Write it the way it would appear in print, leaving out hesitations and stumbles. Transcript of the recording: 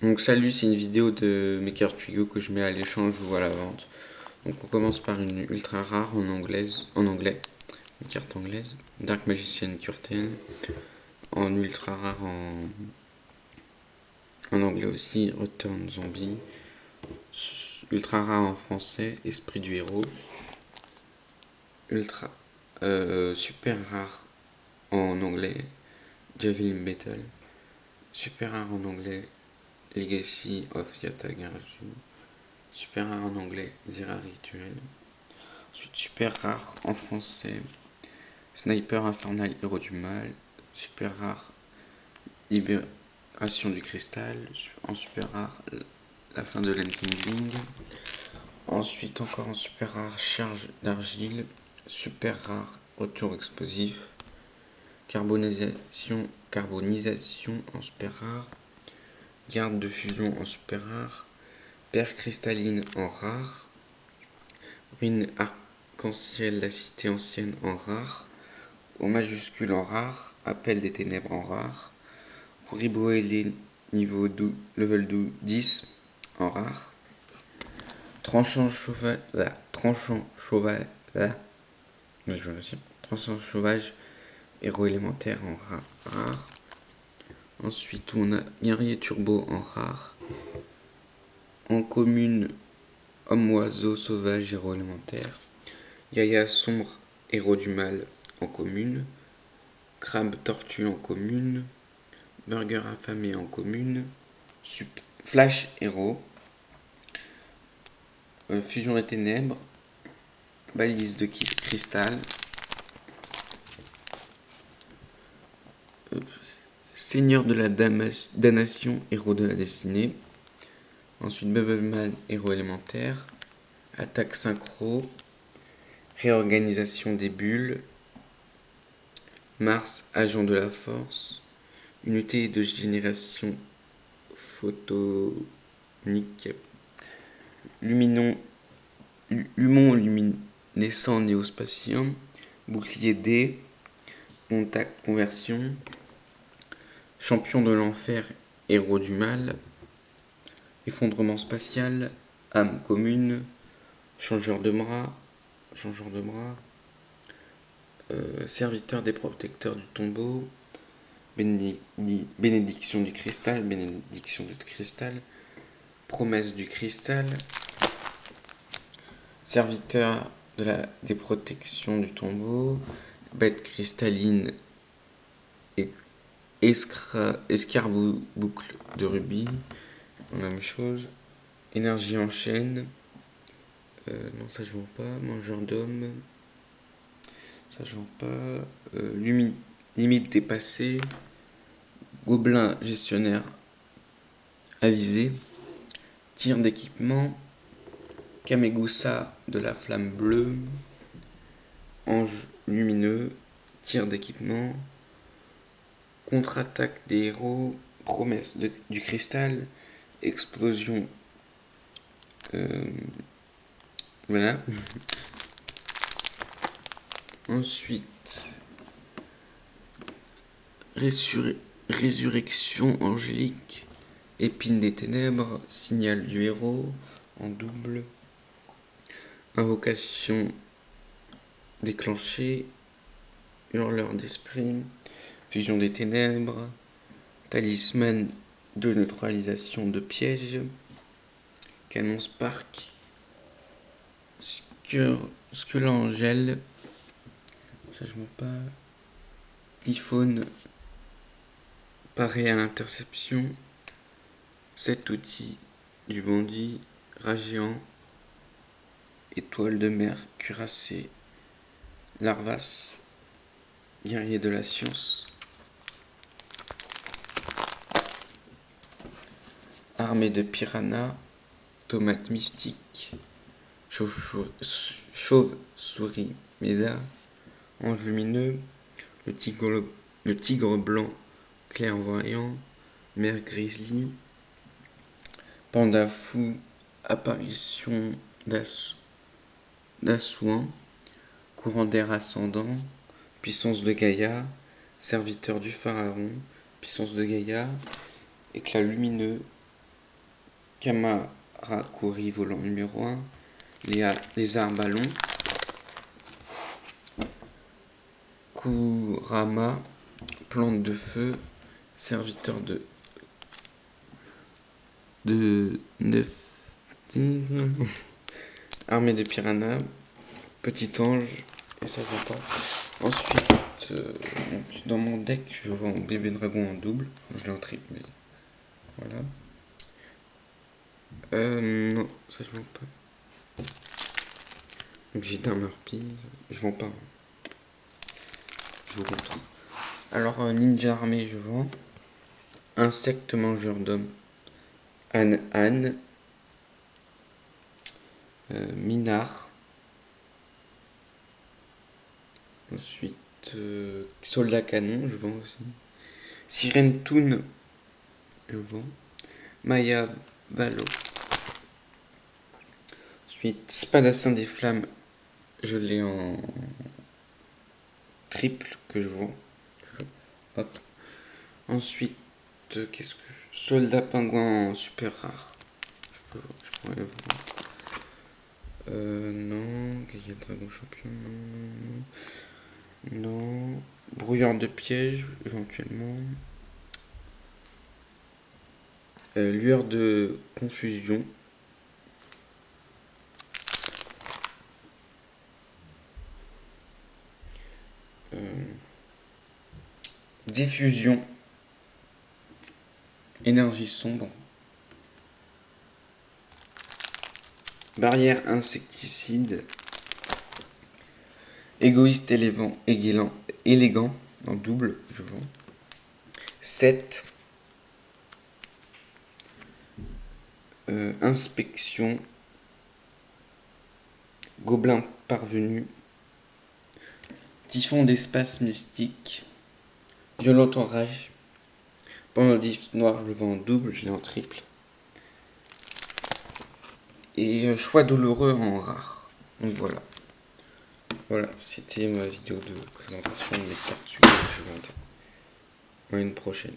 Donc salut, c'est une vidéo de mes cartes Twigo que je mets à l'échange ou à la vente. Donc on commence par une ultra rare en anglais, une carte anglaise, Dark Magician Curtain, en ultra rare en anglais aussi, Return Zombie, ultra rare en français, Esprit du héros, ultra super rare en anglais, Javelin Battle, super rare en anglais, Legacy of Yatagarasu, super rare en anglais, Zera Rituel. Ensuite, super rare en français, Sniper Infernal Héros du Mal. Super rare, Libération du Cristal. En super rare, la fin de l'Enkindling. Ensuite, encore en super rare, Charge d'Argile. Super rare, Retour explosif. Carbonisation en super rare. Garde de fusion en super rare. Perle cristalline en rare. Ruine arc-en-ciel, la cité ancienne en rare. Au majuscule en rare. Appel des ténèbres en rare. Ribouélé niveau level 10 en rare. Tranchant sauvage, héros élémentaire en rare. Ensuite, on a guerrier turbo en rare. En commune, homme oiseau sauvage, héros élémentaire. Yaya sombre, héros du mal en commune. Crabe tortue en commune. Burger affamé en commune. Flash héros. Fusion des ténèbres. Balise de cristal. Seigneur de la damnation, héros de la destinée. Ensuite, Bubbleman, héros élémentaire. Attaque synchro. Réorganisation des bulles. Mars, agent de la force. Unité de génération photonique. Lumon luminescent néospatien. Bouclier D. Contact conversion. Champion de l'enfer, héros du mal. Effondrement spatial, âme commune, changeur de bras, serviteur des protecteurs du tombeau, bénédiction du cristal, promesse du cristal, serviteur des protections du tombeau, bête cristalline, escarboucle de rubis, même chose, énergie en chaîne, non ça je vois pas, mangeur d'hommes, ça je vois pas, limite dépassée, gobelin gestionnaire avisé, tir d'équipement, Kamegusa de la flamme bleue, ange lumineux, tir d'équipement, contre-attaque des héros, promesse du cristal, explosion, voilà. Ensuite, résurrection angélique, épine des ténèbres, signal du héros en double, invocation déclenchée, hurleur d'esprit, fusion des ténèbres, talisman de neutralisation de pièges, canon spark, Skulangel, ça je vois pas, typhone, paré à l'interception, 7 outils du bandit, rage géant, étoile de mer cuirassée, Larvas, guerrier de la science, armée de piranha, tomate mystique, chauve-souris méda, ange lumineux, le tigre blanc clairvoyant, mer grizzly, panda fou, apparition d'Assouan, courant d'air ascendant, puissance de Gaïa, serviteur du pharaon, puissance de Gaïa, éclat lumineux, Kamakuri volant numéro 1. Lézard ballon. Kurama, plante de feu. Serviteur de 9 armée de piranhas. Petit ange. Et ça va pas. Ensuite, dans mon deck, je vends bébé dragon en double. Je l'ai en triple, mais voilà. Non, ça je vends pas. Donc j'ai Damarpy, je vends pas. Je vous montre. Alors, ninja armé, je vends. Insecte mangeur d'hommes. Anne. Minard. Ensuite, soldat canon, je vends aussi. Sirène Toon, je vends. Maya Valo. Ensuite, Spadassin des flammes, je l'ai en triple que je vends. Hop. Ensuite, qu'est-ce que soldat pingouin en super rare. Je pourrais vendre. Non. Gaïa Dragon Champion, non. Brouilleur de piège, éventuellement. Lueur de confusion. Diffusion. Énergie sombre. Barrière insecticide. Égoïste élégant en double, je vends. 7. Inspection. Gobelin parvenu. Typhon d'espace mystique. Violente enrage. Pendant noir, je le vends en double, je l'ai en triple. Et choix douloureux en rare. Donc voilà. Voilà, c'était ma vidéo de présentation des cartes que je vendais. À une prochaine.